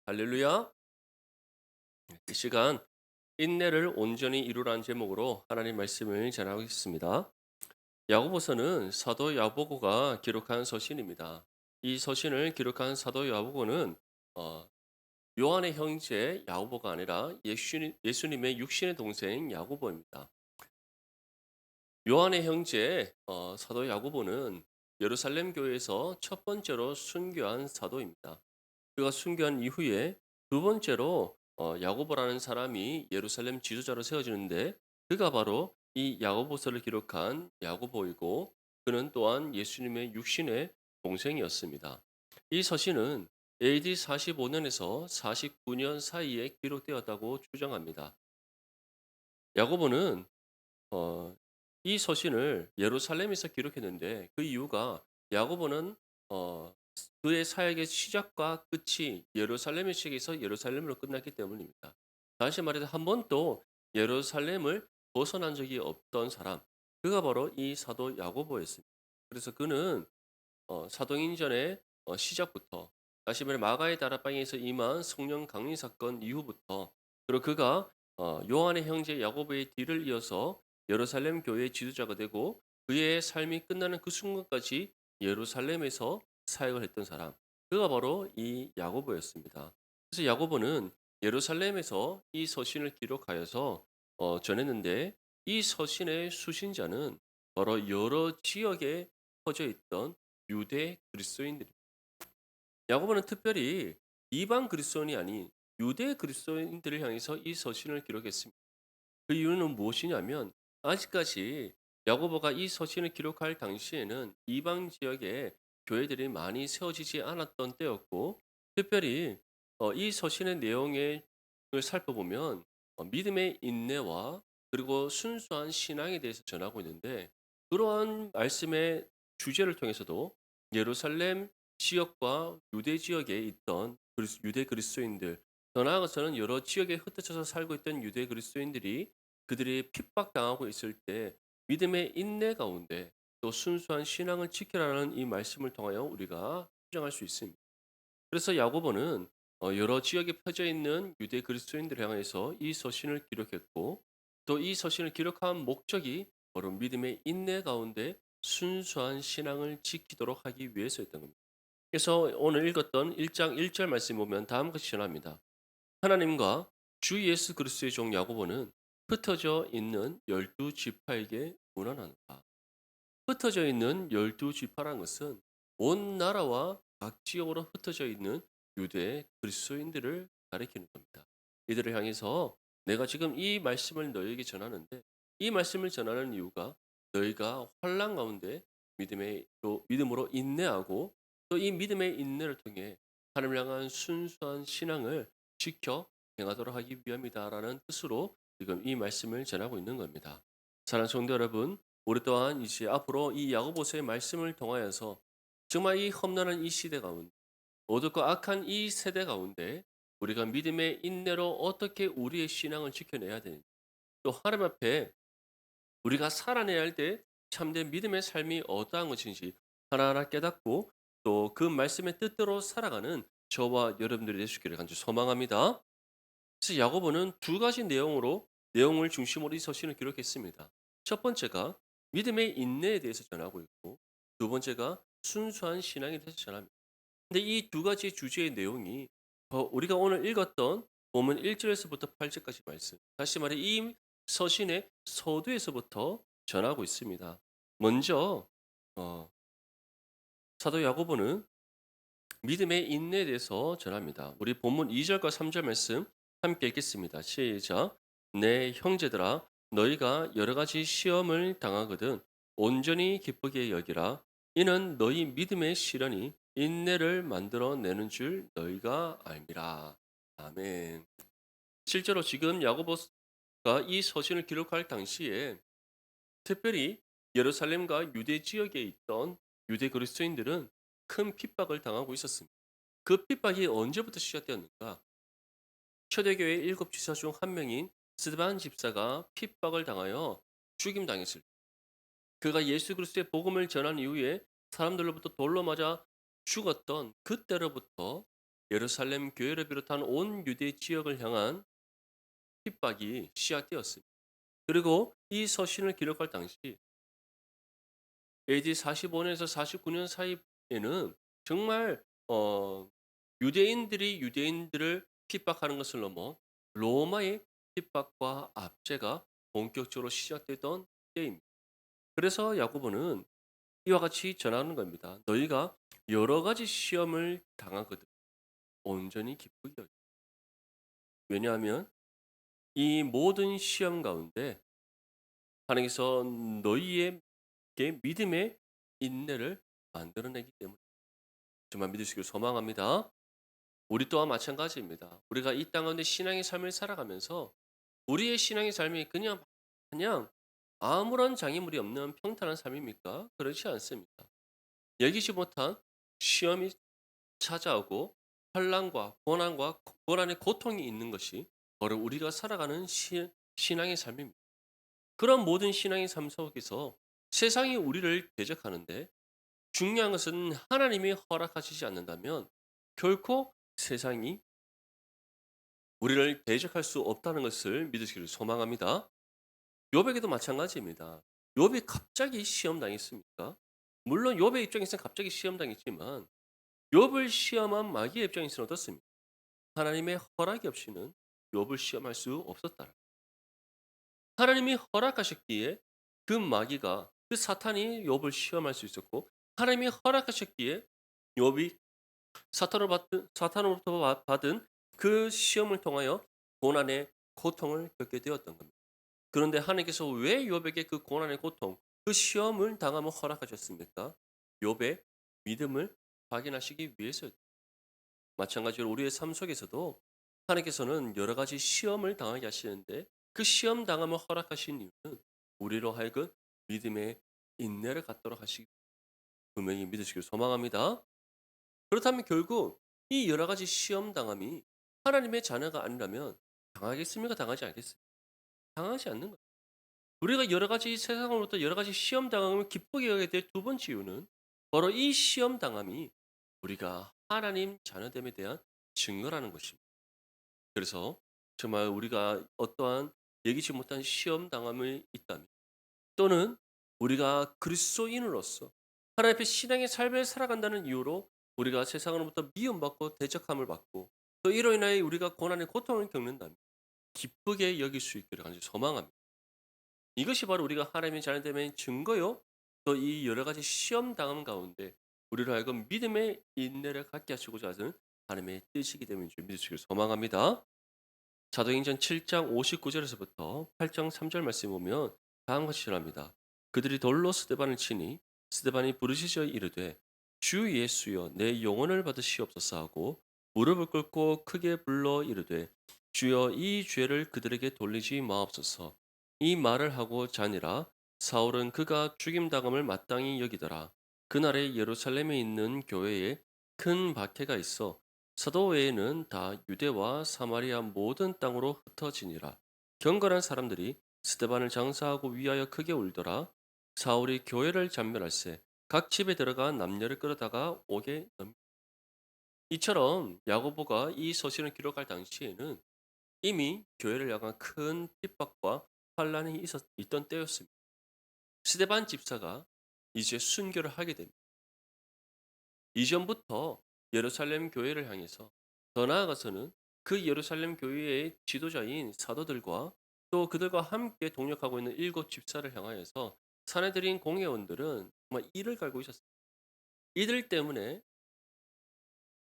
할렐루야. 이 시간 인내를 온전히 이루라는 제목으로 하나님 말씀을 전하겠습니다. 야고보서는 사도 야고보가 기록한 서신입니다. 이 서신을 기록한 사도 야고보는 어, 요한의 형제 야고보가 아니라 예수님의 육신의 동생 야고보입니다. 요한의 형제 사도 야고보는 예루살렘 교회에서 첫 번째로 순교한 사도입니다. 그가 순교한 이후에 두 번째로 야고보라는 사람이 예루살렘 지도자로 세워지는데 그가 바로 이 야고보서를 기록한 야고보이고 그는 또한 예수님의 육신의 동생이었습니다. 이 서신은 AD 45년에서 49년 사이에 기록되었다고 추정합니다. 야고보는 어, 이 서신을 예루살렘에서 기록했는데 그 이유가 야고보는 어, 그의 사역의 시작과 끝이 예루살렘의 시작에서 예루살렘으로 끝났기 때문입니다. 다시 말해서 한 번도 예루살렘을 벗어난 적이 없던 사람, 그가 바로 이 사도 야고보였습니다. 그래서 그는 사도행전의 시작부터 다시 말해 마가의 다락방에서 임한 성령 강림 사건 이후부터 그리고 그가 요한의 형제 야고보의 뒤를 이어서 예루살렘 교회의 지도자가 되고 그의 삶이 끝나는 그 순간까지 예루살렘에서 사역을 했던 사람 그가 바로 이 야고보였습니다. 그래서 야고보는 예루살렘에서 이 서신을 기록하여서 전했는데 이 서신의 수신자는 바로 여러 지역에 퍼져 있던 유대 그리스도인들입니다. 야고보는 특별히 이방 그리스도인이 아닌 유대 그리스도인들을 향해서 이 서신을 기록했습니다. 그 이유는 무엇이냐면 아직까지 야고보가 이 서신을 기록할 당시에는 이방 지역에 교회들이 많이 세워지지 않았던 때였고 특별히 이 서신의 내용을 살펴보면 믿음의 인내와 그리고 순수한 신앙에 대해서 전하고 있는데 그러한 말씀의 주제를 통해서도 예루살렘 지역과 유대 지역에 있던 유대 그리스도인들 더 나아가서는 여러 지역에 흩어져서 살고 있던 유대 그리스도인들이 그들이 핍박당하고 있을 때 믿음의 인내 가운데 또 순수한 신앙을 지키라는 이 말씀을 통하여 우리가 추정할 수 있습니다. 그래서 야고보는 여러 지역에 펴져 있는 유대 그리스도인들을 향해서 이 서신을 기록했고 또 이 서신을 기록한 목적이 바로 믿음의 인내 가운데 순수한 신앙을 지키도록 하기 위해서였던 겁니다. 그래서 오늘 읽었던 1장 1절 말씀 보면 다음과 같이 전합니다. 하나님과 주 예수 그리스도의 종 야고보는 흩어져 있는 열두 지파에게 문안하노라. 흩어져 있는 열두 지파라는 것은 온 나라와 각 지역으로 흩어져 있는 유대 그리스도인들을 가리키는 겁니다. 이들을 향해서 내가 지금 이 말씀을 너희에게 전하는데 이 말씀을 전하는 이유가 너희가 환난 가운데 믿음으로 인내하고 또 이 믿음의 인내를 통해 하나님을 향한 순수한 신앙을 지켜 행하도록 하기 위함이다라는 뜻으로 지금 이 말씀을 전하고 있는 겁니다. 사랑하는 성도 여러분, 우리 또한 이제 앞으로 이 야고보서의 말씀을 통하여서 정말 이 험난한 이 시대 가운데 어둡고 악한 이 세대 가운데 우리가 믿음의 인내로 어떻게 우리의 신앙을 지켜내야 되는지 또 하나님 앞에 우리가 살아내야 할 때 참된 믿음의 삶이 어떠한 것인지 하나하나 깨닫고 또 그 말씀의 뜻대로 살아가는 저와 여러분들이 되시기를 간절히 소망합니다. 그래서 야고보는 두 가지 내용을 중심으로 이 서신을 기록했습니다. 첫 번째가 믿음의 인내에 대해서 전하고 있고 두 번째가 순수한 신앙에 대해서 전합니다. 근데 이 두 가지 주제의 내용이 우리가 오늘 읽었던 본문 1절에서부터 8절까지 말씀. 다시 말해 이 서신의 서두에서부터 전하고 있습니다. 먼저 어, 사도 야고보는 믿음의 인내에 대해서 전합니다. 우리 본문 2절과 3절 말씀 함께 읽겠습니다. 시작. 내 형제들아 너희가 여러 가지 시험을 당하거든 온전히 기쁘게 여기라. 이는 너희 믿음의 시련이 인내를 만들어 내는 줄 너희가 알미라. 아멘. 실제로 지금 야고보가 이 서신을 기록할 당시에 특별히 예루살렘과 유대 지역에 있던 유대 그리스도인들은 큰 핍박을 당하고 있었습니다. 그 핍박이 언제부터 시작되었는가? 초대교회 일곱 지사 중 한 명인 스데반 집사가 핍박을 당하여 죽임당했을 때 그가 예수 그리스도의 복음을 전한 이후에 사람들로부터 돌로 맞아 죽었던 그때로부터 예루살렘 교회를 비롯한 온 유대 지역을 향한 핍박이 시작되었습니다. 그리고 이 서신을 기록할 당시 AD 45년에서 49년 사이에는 정말 유대인들이 유대인들을 핍박하는 것을 넘어 로마의 핍박과 압제가 본격적으로 시작되던 때입니다. 그래서 야고보는 이와 같이 전하는 겁니다. 너희가 여러 가지 시험을 당하거든 온전히 기쁘게 여기라. 왜냐하면 이 모든 시험 가운데 하나님께서 너희에게 믿음의 인내를 만들어내기 때문에 정말 믿으시길 소망합니다. 우리 또한 마찬가지입니다. 우리가 이 땅 가운데 신앙의 삶을 살아가면서 우리의 신앙의 삶이 그냥 아무런 장애물이 없는 평탄한 삶입니까? 그렇지 않습니다. 예기치 못한 시험이 찾아오고 환난과 고난과 고난의 고통이 있는 것이 바로 우리가 살아가는 신앙의 삶입니다. 그런 모든 신앙의 삶 속에서 세상이 우리를 대적하는데 중요한 것은 하나님이 허락하시지 않는다면 결코 세상이 우리를 대적할 수 없다는 것을 믿으시기를 소망합니다. 욥에게도 마찬가지입니다. 욥이 갑자기 시험 당했습니까? 물론 욥의 입장에서는 갑자기 시험 당했지만 욥을 시험한 마귀의 입장에서는 어떻습니까? 하나님의 허락이 없이는 욥을 시험할 수 없었다. 하나님이 허락하셨기에 그 마귀가 그 사탄이 욥을 시험할 수 있었고 하나님이 허락하셨기에 욥이 사탄으로부터 받은 그 시험을 통하여 고난의 고통을 겪게 되었던 겁니다. 그런데 하나님께서 왜 욥에게 그 고난의 고통, 그 시험을 당함을 허락하셨습니까? 욥의 믿음을 확인하시기 위해서였죠. 마찬가지로 우리의 삶 속에서도 하나님께서는 여러 가지 시험을 당하게 하시는데 그 시험 당함을 허락하신 이유는 우리로 하여금 믿음의 인내를 갖도록 하시기 분명히 믿으시길 소망합니다. 그렇다면 결국 이 여러 가지 시험 당함이 하나님의 자녀가 아니라면 당하겠습니까? 당하지 않겠습니까? 당하지 않는 거예요. 우리가 여러 가지 세상으로부터 여러 가지 시험 당함을 기쁘게 여기게 될 두 번째 이유는 바로 이 시험 당함이 우리가 하나님 자녀됨에 대한 증거라는 것입니다. 그래서 정말 우리가 어떠한 예기치 못한 시험 당함이 있다면 또는 우리가 그리스도인으로서 하나님 앞에 신앙의 삶을 살아간다는 이유로 우리가 세상으로부터 미움받고 대적함을 받고 또 이로 인하여 우리가 고난의 고통을 겪는다면 기쁘게 여길 수 있기를 간절히 소망합니다. 이것이 바로 우리가 하나님의 자녀됨의 증거요. 또 이 여러 가지 시험 당함 가운데 우리로 하여금 믿음의 인내를 갖게 하시고자 하는 하나님의 뜻이기 때문인 줄 믿으시길 소망합니다. 사도행전 7장 59절에서부터 8장 3절 말씀 보면 다음과 같이 전합니다. 그들이 돌로 스데반을 치니 스데반이 부르짖어 이르되 주 예수여 내 영혼을 받으시옵소서 하고 무릎을 꿇고 크게 불러 이르되 주여 이 죄를 그들에게 돌리지 마옵소서. 이 말을 하고 자니라. 사울은 그가 죽임당함을 마땅히 여기더라. 그날에 예루살렘에 있는 교회에 큰 박해가 있어 사도 외에는 다 유대와 사마리아 모든 땅으로 흩어지니라. 경건한 사람들이 스데반을 장사하고 위하여 크게 울더라. 사울이 교회를 잔멸할세 각 집에 들어가 남녀를 끌어다가 옥에 넣습니다. 이처럼 야고보가 이 서신을 기록할 당시에는 이미 교회를 향한 큰 핍박과 환란이 있던 때였습니다. 스데반 집사가 이제 순교를 하게 됩니다. 이전부터 예루살렘 교회를 향해서 더 나아가서는 그 예루살렘 교회의 지도자인 사도들과 또 그들과 함께 동력하고 있는 일곱 집사를 향하여서 사내들인 공회원들은 정말 이를 갈고 있었습니다. 이들 때문에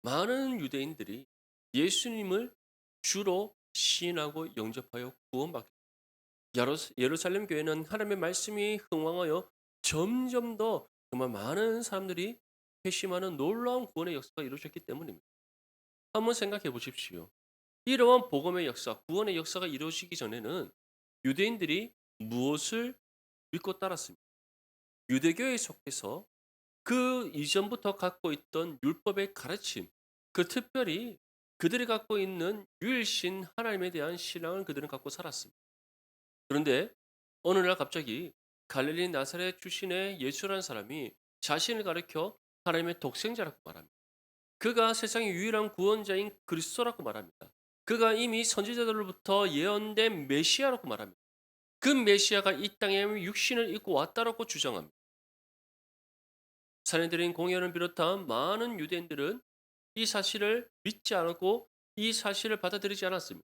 많은 유대인들이 예수님을 주로 시인하고 영접하여 구원받게 예루살렘 교회는 하나님의 말씀이 흥왕하여 점점 더 정말 많은 사람들이 회심하는 놀라운 구원의 역사가 이루어졌기 때문입니다. 한번 생각해 보십시오. 이러한 복음의 역사, 구원의 역사가 이루어지기 전에는 유대인들이 무엇을 믿고 따랐습니까? 유대교에 속해서 그 이전부터 갖고 있던 율법의 가르침, 그 특별히 그들이 갖고 있는 유일신 하나님에 대한 신앙을 그들은 갖고 살았습니다. 그런데 어느 날 갑자기 갈릴리 나사렛 출신의 예수라는 사람이 자신을 가리켜 하나님의 독생자라고 말합니다. 그가 세상의 유일한 구원자인 그리스도라고 말합니다. 그가 이미 선지자들로부터 예언된 메시아라고 말합니다. 그 메시아가 이 땅에 육신을 입고 왔다라고 주장합니다. 사내들인 공회원을 비롯한 많은 유대인들은 이 사실을 믿지 않았고 이 사실을 받아들이지 않았습니다.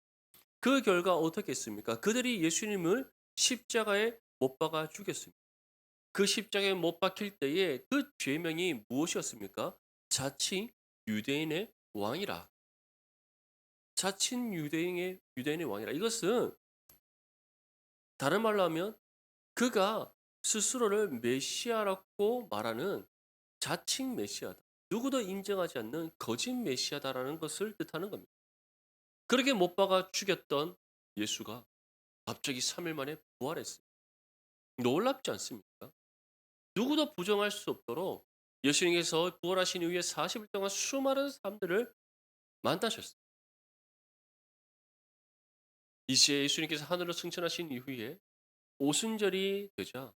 그 결과 어떻게 했습니까? 그들이 예수님을 십자가에 못 박아 죽였습니다. 그 십자가에 못 박힐 때에 그 죄명이 무엇이었습니까? 자칭 유대인의 왕이라. 자칭 유대인의 왕이라. 이것은 다른 말로 하면 그가 스스로를 메시아라고 말하는 자칭 메시아다. 누구도 인정하지 않는 거짓 메시아다라는 것을 뜻하는 겁니다. 그렇게 못 박아 죽였던 예수가 갑자기 3일 만에 부활했어요. 놀랍지 않습니까? 누구도 부정할 수 없도록 예수님께서 부활하신 이후에 40일 동안 수많은 사람들을 만나셨어요. 이제 예수님께서 하늘로 승천하신 이후에 오순절이 되자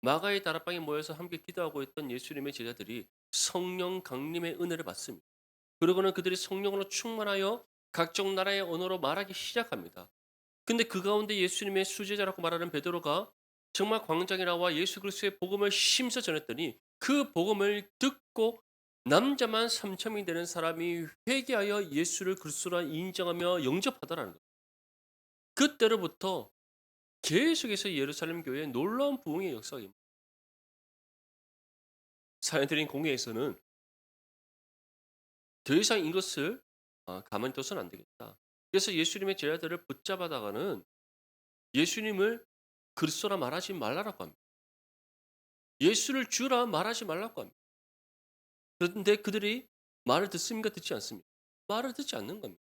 마가의 다락방에 모여서 함께 기도하고 있던 예수님의 제자들이 성령 강림의 은혜를 받습니다. 그러고는 그들이 성령으로 충만하여 각종 나라의 언어로 말하기 시작합니다. 근데 그 가운데 예수님의 수제자라고 말하는 베드로가 정말 광장에 나와 예수 그리스도의 복음을 힘써 전했더니 그 복음을 듣고 남자만 3천명이 되는 사람이 회개하여 예수를 그리스도라 인정하며 영접하더라는 거예요. 그때로부터 계속해서 예루살렘 교회에 놀라운 부흥의 역사가 임합니다. 사내들인 공회에서는 더 이상 이것을 가만히 둬서는 안 되겠다. 그래서 예수님의 제자들을 붙잡아다가는 예수님을 그리스도라 말하지 말라라고 합니다. 예수를 주라 말하지 말라고 합니다. 그런데 그들이 말을 듣습니까? 듣지 않습니까? 말을 듣지 않는 겁니다.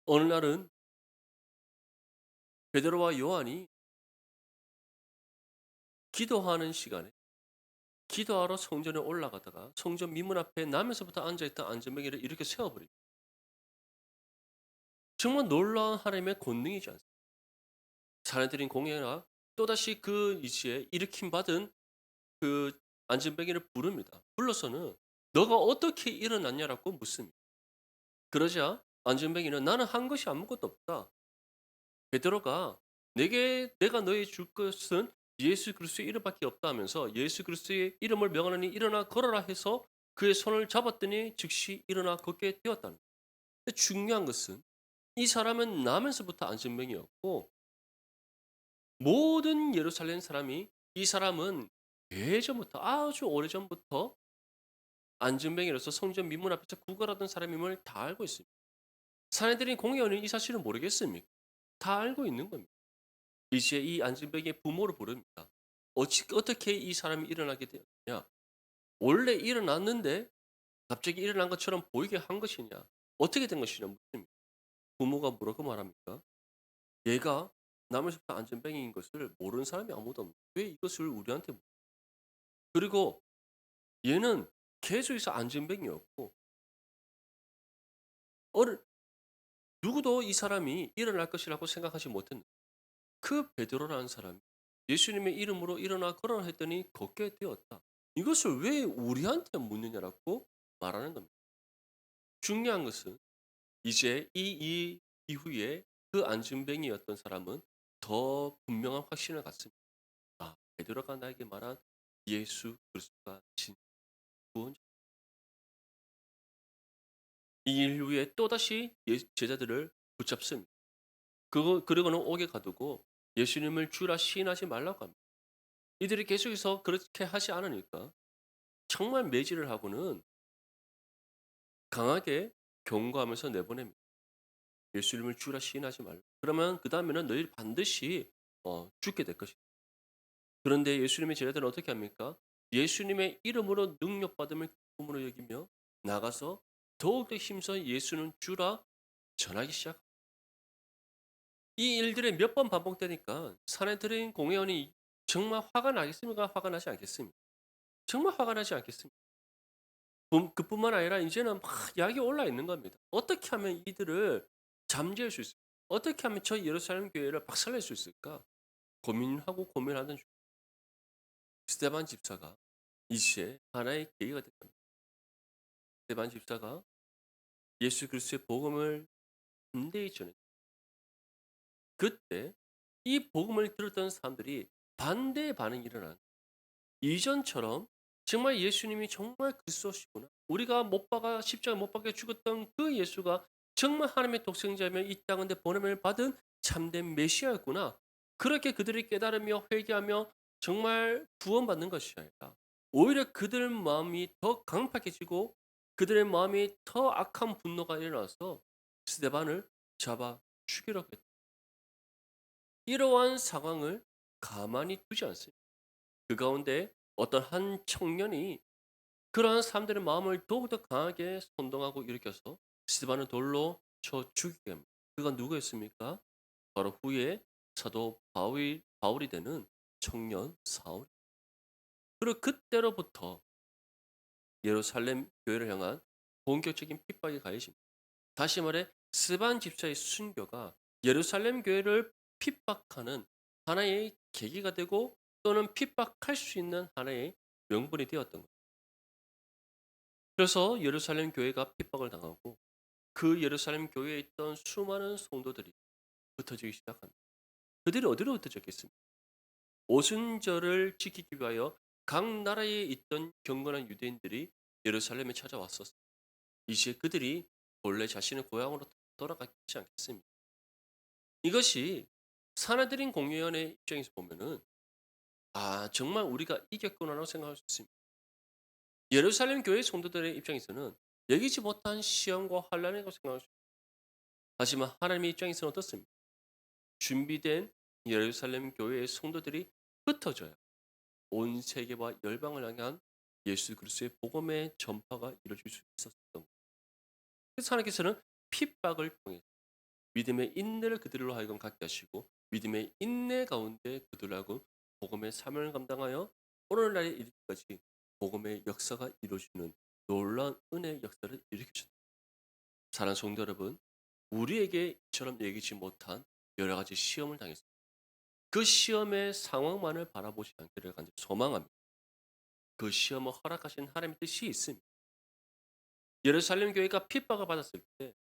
어느 날은 베드로와 요한이 기도하는 시간에 기도하러 성전에 올라가다가 성전 미문 앞에 남에서부터 앉아있던 안전뱅이를 이렇게 세워버립니다. 정말 놀라운 하나님의 권능이지 않습니까? 사내들인 공회가 또다시 그 이시에 일으킴 받은 그 안전뱅이를 부릅니다. 불러서는 너가 어떻게 일어났냐라고 묻습니다. 그러자 안전뱅이는 나는 한 것이 아무것도 없다. 베드로가 내가 너희 줄 것은 예수 그리스도의 이름밖에 없다 하면서 예수 그리스도의 이름을 명하노니 일어나 걸어라 해서 그의 손을 잡았더니 즉시 일어나 걷게 되었다는 거예요. 중요한 것은 이 사람은 나면서부터 안전병이었고 모든 예루살렘 사람이 이 사람은 예전부터 아주 오래전부터 안전병이로서 성전 민문 앞에서 구걸하던 사람임을 다 알고 있습니다. 사내들인 공회원은 이 사실을 모르겠습니까? 다 알고 있는 겁니다. 이제 이 안진뱅이의 부모를 부릅니다. 어떻게 이 사람이 일어나게 되었냐? 원래 일어났는데 갑자기 일어난 것처럼 보이게 한 것이냐? 어떻게 된 것이냐 묻습니다. 부모가 뭐라고 말합니까? 얘가 남에서부터 안전뱅이인 것을 모르는 사람이 아무도 없는데 왜 이것을 우리한테 그리고 얘는 계속해서 안전뱅이였고 어른 누구도 이 사람이 일어날 것이라고 생각하지 못했는데 그 베드로라는 사람이 예수님의 이름으로 일어나 걸어라 했더니 걷게 되었다. 이것을 왜 우리한테 묻느냐라고 말하는 겁니다. 중요한 것은 이제 이 이후에 그 안진뱅이였던 사람은 더 분명한 확신을 갖습니다. 아, 베드로가 나에게 말한 예수 그리스도가 진 구원자. 이 일 후에 또다시 제자들을 붙잡습니다. 그리고는 옥에 가두고 예수님을 주라 시인하지 말라고 합니다. 이들이 계속해서 그렇게 하지 않으니까 정말 매질을 하고는 강하게 경고하면서 내보냅니다. 예수님을 주라 시인하지 말라. 그러면 그다음에는 너희 반드시 죽게 될 것이다. 그런데 예수님의 제자들은 어떻게 합니까? 예수님의 이름으로 능력받음을 기쁨으로 여기며 나가서 더욱더 힘써 예수는 주라 전하기 시작. 이 일들이 몇 번 반복되니까 사내들인 공회원이 정말 화가 나겠습니까? 화가 나지 않겠습니까? 정말 화가 나지 않겠습니까? 그뿐만 아니라 이제는 막 약이 올라 있는 겁니다. 어떻게 하면 이들을 잠재울 수 있을까? 어떻게 하면 저 예루살렘 교회를 박살낼 수 있을까? 고민하고 고민하던 중 스데반 집사가 이시에 하나의 계기가 됐습니다. 스데반 집사가 예수 그리스도의 복음을 담대히 전했 그때 이 복음을 들었던 사람들이 반대의 반응이 일어난 이전처럼 정말 예수님이 정말 그리스도시구나. 우리가 못 박아 십자가에 못 박혀 죽었던 그 예수가 정말 하나님의 독생자며 이 땅에 보냄을 받은 참된 메시아였구나. 그렇게 그들이 깨달으며 회개하며 정말 구원받는 것이 아니라 오히려 그들 마음이 더 강팍해지고 그들의 마음이 더 악한 분노가 일어나서 스데반을 잡아 죽이려고 했다. 이러한 상황을 가만히 두지 않습니다. 그 가운데 어떤 한 청년이 그러한 사람들의 마음을 더욱더 강하게 선동하고 일으켜서 스데반을 돌로 쳐 죽이게 합니다. 그가 누구였습니까? 바로 후에 사도 바울이 되는 청년 사울. 그리고 그때로부터 예루살렘 교회를 향한 본격적인 핍박이 가해집니다. 다시 말해 스반 집사의 순교가 예루살렘 교회를 핍박하는 하나의 계기가 되고 또는 핍박할 수 있는 하나의 명분이 되었던 거예요. 그래서 예루살렘 교회가 핍박을 당하고 그 예루살렘 교회에 있던 수많은 성도들이 흩어지기 시작합니다. 그들이 어디로 흩어졌겠습니까? 오순절을 지키기 위하여 각 나라에 있던 경건한 유대인들이 예루살렘에 찾아왔었습니다. 이제 그들이 본래 자신의 고향으로 돌아가지 않겠습니다. 이것이 사내들인 공회원의 입장에서 보면은 정말 우리가 이겼구나라고 생각할 수 있습니다. 예루살렘 교회 성도들의 입장에서는 여기지 못한 시험과 환란이라고 생각할 수 있습니다. 하지만 하나님의 입장에서는 어떻습니까? 준비된 예루살렘 교회의 성도들이 흩어져야 온 세계와 열방을 향한 예수 그리스도의 복음의 전파가 이루어질 수 있었던 거예요. 그래서 하나님께서는 핍박을 통해 믿음의 인내를 그들로 하여금 갖게 하시고 믿음의 인내 가운데 그들로 하여금 복음의 사명을 감당하여 오늘날에 이르기까지 복음의 역사가 이루어지는 놀라운 은혜의 역사를 일으키셨다. 사랑하는 성도 여러분, 우리에게 이처럼 얘기지 못한 여러 가지 시험을 당했습니다. 그 시험의 상황만을 바라보지 않기를 간절히 소망합니다. 그 시험을 허락하신 하나님의 뜻이 있습니다. 예루살렘 교회가 핍박을 받았을 때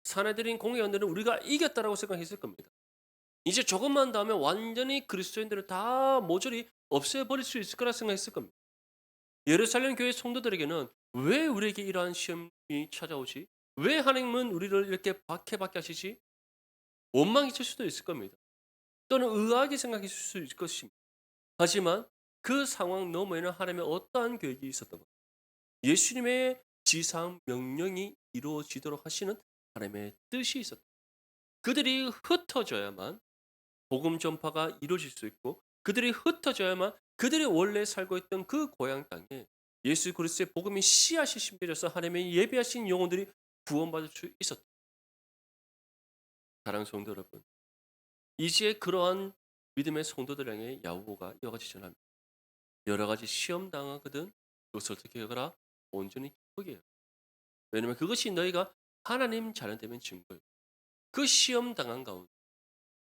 사내들인 공회원들은 우리가 이겼다라고 생각했을 겁니다. 이제 조금만 더 하면 완전히 그리스도인들을 다 모조리 없애버릴 수 있을 거라 생각했을 겁니다. 예루살렘 교회 성도들에게는 왜 우리에게 이러한 시험이 찾아오지? 왜 하나님은 우리를 이렇게 박해받게 하시지? 원망했을 수도 있을 겁니다. 또는 의아하게 생각했을 수 있을 것입니다. 하지만 그 상황 너머에는 하나님의 어떠한 계획이 있었던 것. 예수님의 지상 명령이 이루어지도록 하시는 하나님의 뜻이 있었다. 그들이 흩어져야만 복음 전파가 이루어질 수 있고 그들이 흩어져야만 그들이 원래 살고 있던 그 고향 땅에 예수 그리스도의 복음이 씨앗이 심겨져서 하나님의 예비하신 영혼들이 구원받을 수 있었다. 사랑하는 성도 여러분, 이제 그러한 믿음의 성도들 향해 야고보가 이와 같이 전합니다. 여러 가지 시험 당하거든 그것을 어떻게 하거라? 온전히 기쁘게 해라. 왜냐하면 그것이 너희가 하나님 자녀 되면 증거예요. 그 시험 당한 가운데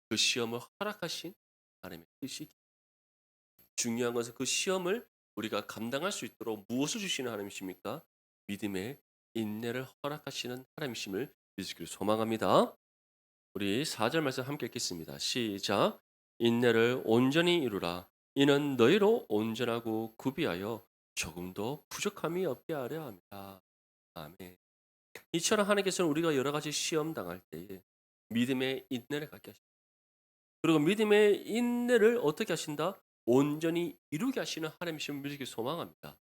그 시험을 허락하신 하나님의 뜻이 중요한 것은 그 시험을 우리가 감당할 수 있도록 무엇을 주시는 하나님이십니까? 믿음의 인내를 허락하시는 하나님이심을 믿으시기를 소망합니다. 우리 4절 말씀 함께 읽겠습니다. 시작. 인내를 온전히 이루라. 이는 너희로 온전하고 구비하여 조금도 부족함이 없게 하려 합니다. 아멘. 이처럼 하나님께서는 우리가 여러 가지 시험 당할 때에 믿음의 인내를 갖게 하십니다. 그리고 믿음의 인내를 어떻게 하신다? 온전히 이루게 하시는 하나님이심을 믿기 소망합니다.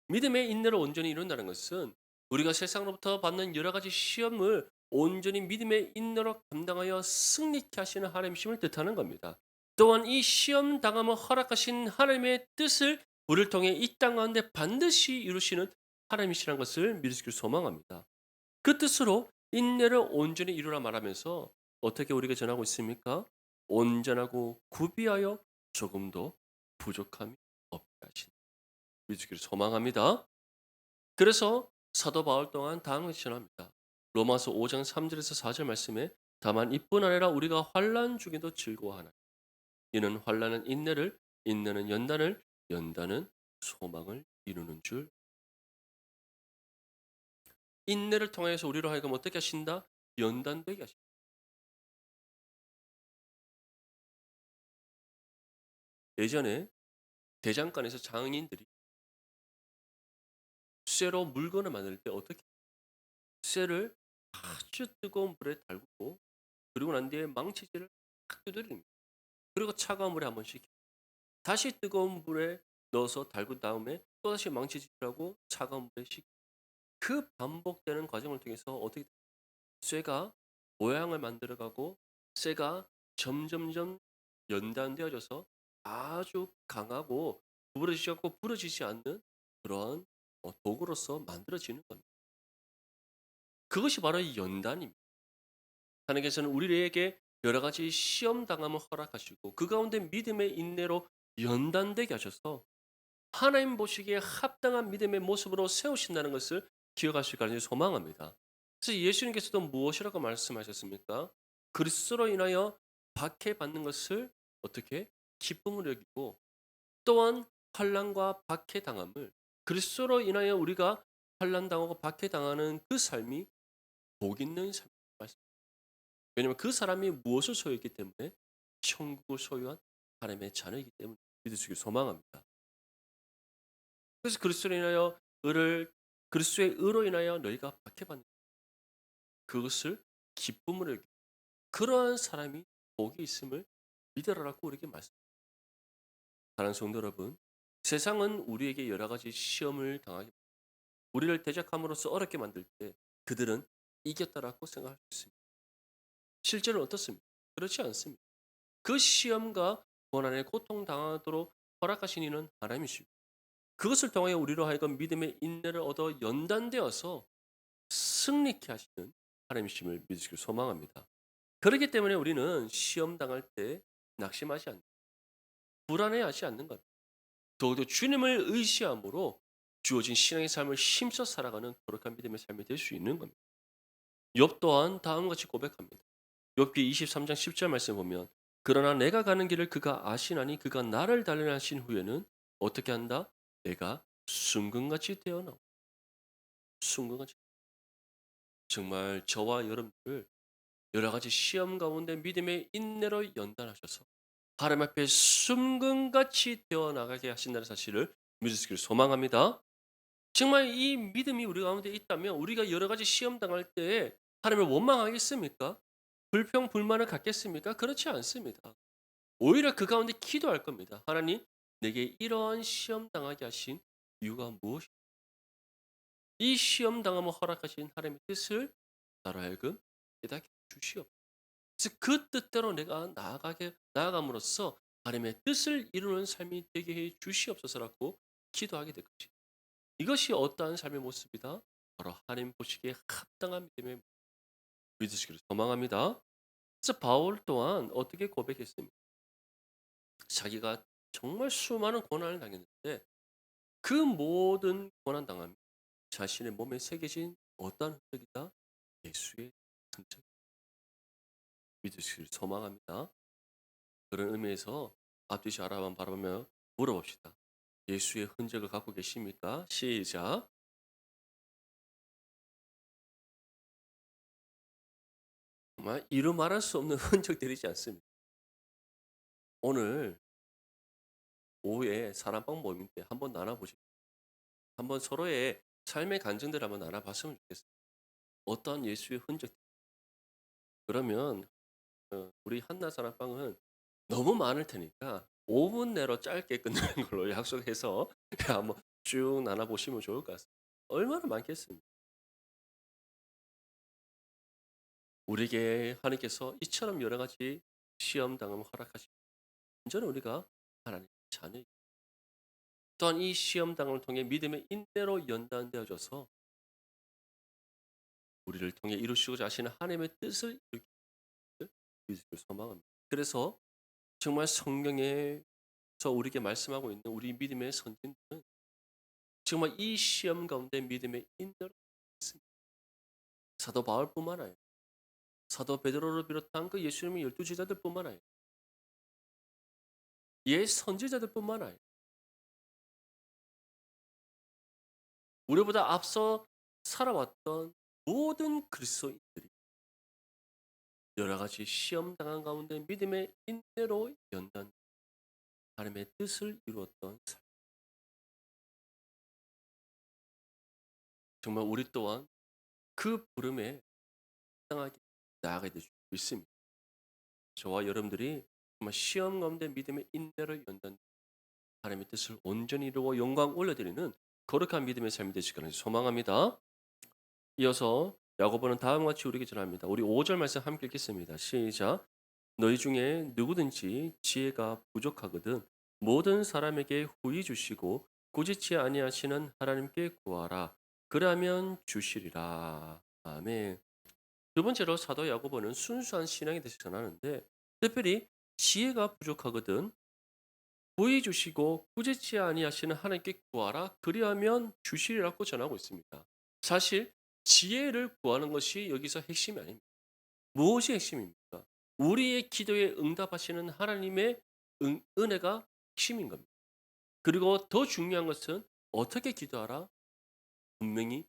믿음의 인내를 온전히 이룬다는 것은 우리가 세상으로부터 받는 여러 가지 시험을 온전히 믿음의 인내로 감당하여 승리케 하시는 하나님이심을 뜻하는 겁니다. 또한 이 시험 당함을 허락하신 하나님의 뜻을 우리를 통해 이 땅 가운데 반드시 이루시는 하나님이시라는 것을 믿으시길 소망합니다. 그 뜻으로 인내를 온전히 이루라 말하면서 어떻게 우리에게 전하고 있습니까? 온전하고 구비하여 조금도 부족함이 없게 하신 믿으시기를 소망합니다. 그래서 사도 바울 또한 다음을 전합니다. 로마서 5장 3절에서 4절 말씀에 다만 이뿐 아니라 우리가 환난 중에도 즐거워하나 이는 환난은 인내를 인내는 연단을 연단은 소망을 이루는 줄 인내를 통해서 우리로 하여금 어떻게 하신다? 연단되게 하신다. 예전에 대장간에서 장인들이 쇠로 물건을 만들 때 어떻게 쇠를 아주 뜨거운 불에 달구고 그리고 난 뒤에 망치질을 탁 두드립니다. 그리고 차가운 물에 한번 식혀 다시 뜨거운 물에 넣어서 달군 다음에 또다시 망치질하고 차가운 물에 식혀 그 반복되는 과정을 통해서 어떻게 쇠가 모양을 만들어가고 쇠가 점점점 연단되어져서 아주 강하고 구부러지지 않고 부러지지 않는 그러한 도구로서 만들어지는 겁니다. 그것이 바로 이 연단입니다. 하나님께서는 우리에게 여러 가지 시험 당함을 허락하시고 그 가운데 믿음의 인내로 연단되게 하셔서 하나님 보시기에 합당한 믿음의 모습으로 세우신다는 것을 기억하실 까지 소망합니다. 그래서 예수님께서도 무엇이라고 말씀하셨습니까? 그리스도로 인하여 박해받는 것을 어떻게 기쁨으로 여기고 또한 환난과 박해당함을 그리스도로 인하여 우리가 환난당하고 박해당하는 그 삶이 복 있는 삶 말씀. 왜냐하면 그 사람이 무엇을 소유했기 때문에 천국을 소유한 하나님의 자녀이기 때문에 믿으시길 소망합니다. 그래서 그리스도로 인하여 의를 그리스도의 의로 인하여 너희가 박해받는 그것을 기쁨으로 여기고 그러한 사람이 복이 있음을 믿으라고 우리에게 말씀. 사랑하는 성도 여러분, 세상은 우리에게 여러 가지 시험을 당하게 우리를 대적함으로써 어렵게 만들 때 그들은 이겼다라고 생각할 수 있습니다. 실제로 어떻습니까? 그렇지 않습니다. 그 시험과 고난에 고통당하도록 허락하신 이는 하나님이시고 그것을 통하여 우리로 하여금 믿음의 인내를 얻어 연단되어서 승리케 하시는 하나님이심을 믿으시길 소망합니다. 그렇기 때문에 우리는 시험 당할 때 낙심하지 않는 불안해하지 않는 것. 더욱더 주님을 의지함으로 주어진 신앙의 삶을 힘써 살아가는 거룩한 믿음의 삶이 될 수 있는 겁니다. 욥 또한 다음과 같이 고백합니다. 욥기 23장 10절 말씀 보면 그러나 내가 가는 길을 그가 아시나니 그가 나를 단련하신 후에는 어떻게 한다? 내가 순금같이 되어나오. 순금같이. 정말 저와 여러분들 여러 가지 시험 가운데 믿음의 인내로 연단하셔서 하나님 앞에 순금같이 되어 나가게 하신다는 사실을 믿으시기를 소망합니다. 정말 이 믿음이 우리 가운데 있다면 우리가 여러 가지 시험 당할 때 하나님을 원망하겠습니까? 불평 불만을 갖겠습니까? 그렇지 않습니다. 오히려 그 가운데 기도할 겁니다. 하나님, 내게 이러한 시험 당하게 하신 이유가 무엇이? 이 시험 당함을 허락하신 하나님의 뜻을 나로 하여금 깨닫게 주시옵소서. 그래서 그 뜻대로 내가 나아감으로써 하나님의 뜻을 이루는 삶이 되게 해 주시옵소서라고 기도하게 될 것입니다. 이것이 어떠한 삶의 모습이다? 바로 하나님 보시기에 합당한 믿음의 믿으시기를 소망합니다. 그래서 바울 또한 어떻게 고백했습니까? 자기가 정말 수많은 고난을 당했는데 그 모든 고난 당함이 자신의 몸에 새겨진 어떠한 흔적이다? 예수의 흔적. 믿으시기를 소망합니다. 그런 의미에서 앞뒤시 알아만 바라보며 물어봅시다. 예수의 흔적을 갖고 계십니까? 시작. 정말 이루 말할 수 없는 흔적들이지 않습니까? 오늘 오후에 사랑방 모임 때 한번 나눠보십시오. 한번 서로의 삶의 간증들 한번 나눠봤으면 좋겠어요. 어떠한 예수의 흔적. 그러면 우리 한나 사랑방은 너무 많을 테니까 5분 내로 짧게 끝내는 걸로 약속해서 한번 쭉 나눠보시면 좋을 것 같습니다. 얼마나 많겠습니까? 우리에게 하나님께서 이처럼 여러 가지 시험 당함을 허락하시고 완전히 우리가 하나님의 자녀 또한 이 시험 당함을 통해 믿음의 인대로 연단되어져서 우리를 통해 이루시고자 하시는 하나님의 뜻을 이루기를 믿으시길 소망합니다. 그래서 정말 성경에서 우리에게 말씀하고 있는 우리 믿음의 선진들은 정말 이 시험 가운데 믿음의 인대로 있습니다. 사도 바울뿐만 아니라 사도 베드로를 비롯한 그 예수님의 12 제자들뿐만 아니라 옛 선지자들뿐만 아니라 우리보다 앞서 살아왔던 모든 그리스도인들이 여러 가지 시험 당한 가운데 믿음의 인내로 연단 하나님의 뜻을 이루었던 삶. 정말 우리 또한 그 부름에 합당하게 나아가야 될 줄 믿습니다. 저와 여러분들이 정말 시험 가운데 믿음의 인내로 연단 하나님의 뜻을 온전히 이루어 영광 올려드리는 거룩한 믿음의 삶이 되시기를 소망합니다. 이어서 야고보는 다음과 같이 우리에게 전합니다. 우리 5절 말씀 함께 읽겠습니다. 시작. 너희 중에 누구든지 지혜가 부족하거든 모든 사람에게 후히 주시고 꾸짖지 아니하시는 하나님께 구하라. 그러면 주시리라. 아멘. 두 번째로 사도 야고보는 순수한 신앙에 대해서 전하는데 특별히 지혜가 부족하거든 보이 주시고 꾸짖지 아니하시는 하나님께 구하라 그리하면 주시리라고 전하고 있습니다. 사실 지혜를 구하는 것이 여기서 핵심이 아닙니다. 무엇이 핵심입니까? 우리의 기도에 응답하시는 하나님의 은혜가 핵심인 겁니다. 그리고 더 중요한 것은 어떻게 기도하라? 분명히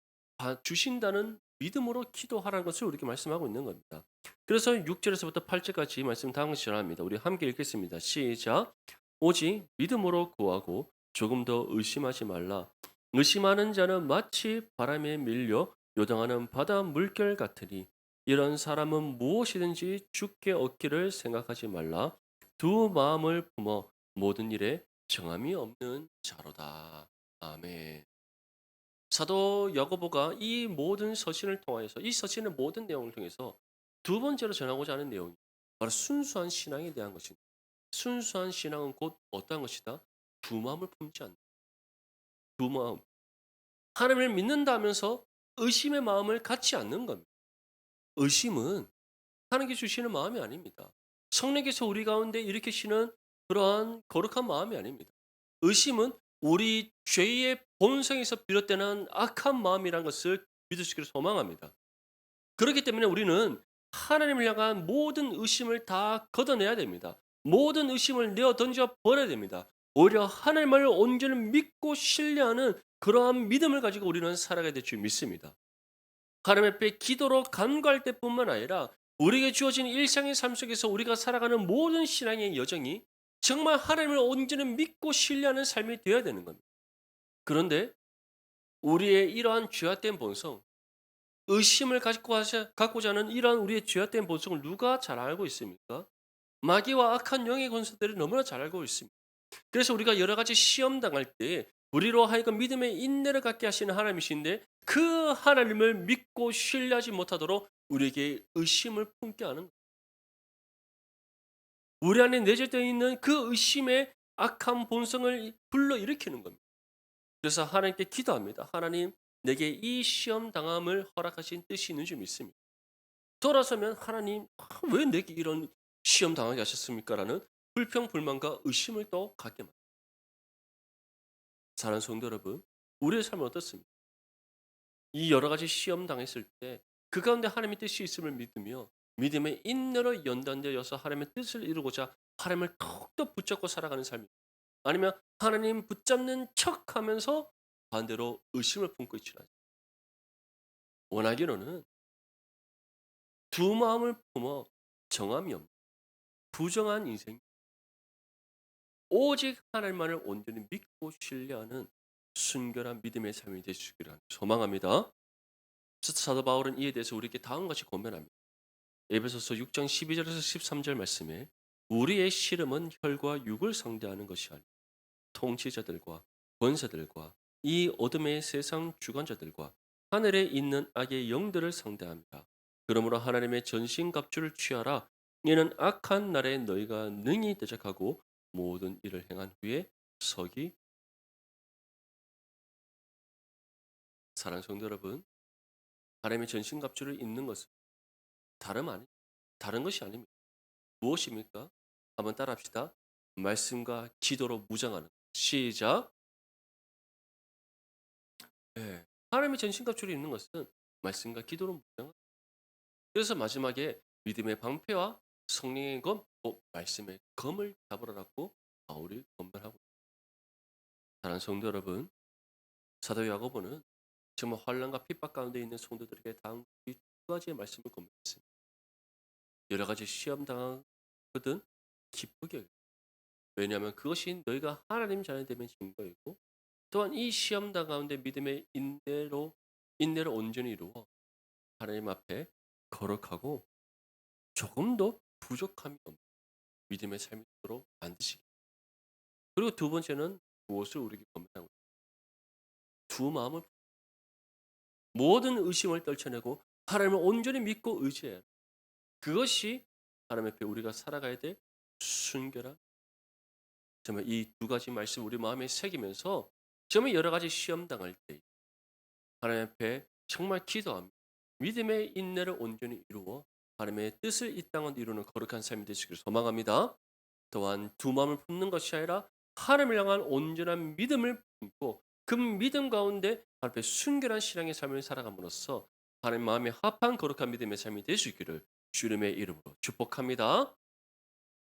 주신다는 믿음으로 기도하라는 것을 우리에게 말씀하고 있는 겁니다. 그래서 6절에서부터 8절까지 말씀 다음과 같이 전합니다. 우리 함께 읽겠습니다. 시작. 오직 믿음으로 구하고 조금 더 의심하지 말라. 의심하는 자는 마치 바람에 밀려 요동하는 바다 물결 같으니 이런 사람은 무엇이든지 주께 얻기를 생각하지 말라. 두 마음을 품어 모든 일에 정함이 없는 자로다. 아멘. 사도 야고보가 이 모든 서신을 통하여서 이 서신의 모든 내용을 통해서 두 번째로 전하고자 하는 내용이 바로 순수한 신앙에 대한 것입니다. 순수한 신앙은 곧 어떠한 것이다? 두 마음을 품지 않는 두 마음. 하나님을 믿는다 하면서 의심의 마음을 갖지 않는 겁니다. 의심은 하나님께 주시는 마음이 아닙니다. 성령께서 우리 가운데 일으키시는 그러한 거룩한 마음이 아닙니다. 의심은 우리 죄의 본성에서 비롯되는 악한 마음이라는 것을 믿으시기를 소망합니다. 그렇기 때문에 우리는 하나님을 향한 모든 의심을 다 걷어내야 됩니다. 모든 의심을 내어 던져 버려야 됩니다. 오히려 하나님을 온전히 믿고 신뢰하는 그러한 믿음을 가지고 우리는 살아가야 될 줄 믿습니다. 하나님 앞에 기도로 간구할 때뿐만 아니라 우리에게 주어진 일상의 삶 속에서 우리가 살아가는 모든 신앙의 여정이 정말 하나님을 온전히 믿고 신뢰하는 삶이 되어야 되는 겁니다. 그런데 우리의 이러한 죄악된 본성, 의심을 갖고자 하는 이러한 우리의 죄악된 본성을 누가 잘 알고 있습니까? 마귀와 악한 영의 권세들이 너무나 잘 알고 있습니다. 그래서 우리가 여러 가지 시험 당할 때 우리로 하여금 믿음의 인내를 갖게 하시는 하나님이신데 그 하나님을 믿고 신뢰하지 못하도록 우리에게 의심을 품게 하는 거예요. 우리 안에 내재되어 있는 그 의심의 악한 본성을 불러일으키는 겁니다. 그래서 하나님께 기도합니다. 하나님, 내게 이 시험 당함을 허락하신 뜻이 있는 줄 믿습니다. 돌아서면 하나님, 왜 내게 이런 시험 당하게 하셨습니까? 라는 불평불만과 의심을 또 갖게 만듭니다. 사랑하는 성도 여러분, 우리의 삶은 어떻습니까? 이 여러 가지 시험 당했을 때 그 가운데 하나님의 뜻이 있음을 믿으며 믿음의 인내로 연단되어서 하나님의 뜻을 이루고자 하나님을 더욱더 붙잡고 살아가는 삶입니다. 아니면 하나님 붙잡는 척하면서 반대로 의심을 품고 있지는 않습니다. 원하기로는 두 마음을 품어 정함이 없는 부정한 인생, 오직 하나님만을 온전히 믿고 신뢰하는 순결한 믿음의 삶이 되시기를 소망합니다. 사도 바울은 이에 대해서 우리에게 다음과 같이 권면합니다. 에베소서 6장 12절에서 13절 말씀에 우리의 씨름은 혈과 육을 상대하는 것이 아니라 통치자들과 권세들과 이 어둠의 세상 주관자들과 하늘에 있는 악의 영들을 상대합니다. 그러므로 하나님의 전신갑주를 취하라. 이는 악한 날에 너희가 능히 대적하고 모든 일을 행한 후에 서기. 사랑하는 성도 여러분, 하나님의 전신갑주를 입는 것은 다른 것이 아닙니다. 무엇입니까? 한번 따라합시다. 말씀과 기도로 무장하는. 시작. 예. 하나님의 전신갑주를 입는 것은 말씀과 기도로 무장하는. 그래서 마지막에 믿음의 방패와 성령의 검, 곧 말씀의 검을 잡으라고 바울이 권면하고 있습니다. 사랑하는 성도 여러분, 사도 야고보는 정말 환난과 핍박 가운데 있는 성도들에게 다음 이 두 가지의 말씀을 건네습니다. 여러 가지 시험 당하거든 기쁘게 여기라. 왜냐하면 그것이 너희가 하나님 자녀 됨의 증거이고 또한 이 시험 가운데 믿음의 인내로 온전히 이루어 하나님 앞에 거룩하고 조금도 부족함이 없는 믿음의 삶이 있도록 만드시기. 그리고 두 번째는 무엇을 우리에게 권면하고 있습니다. 두 마음을 모든 의심을 떨쳐내고 하나님을 온전히 믿고 의지해야. 그것이 하나님 앞에 우리가 살아가야 될 순결한, 정말 이 두 가지 말씀 우리 마음에 새기면서 정말 여러 가지 시험 당할 때 하나님 앞에 정말 기도하며 믿음의 인내를 온전히 이루어 하나님의 뜻을 이 땅은 이루는 거룩한 삶이 되시기를 소망합니다. 또한 두 마음을 품는 것이 아니라 하나님을 향한 온전한 믿음을 품고 그 믿음 가운데 하나님 앞에 순결한 신앙의 삶을 살아감으로써 하나님 마음에 합한 거룩한 믿음의 삶이 될 수 있기를 주님의 이름으로 축복합니다.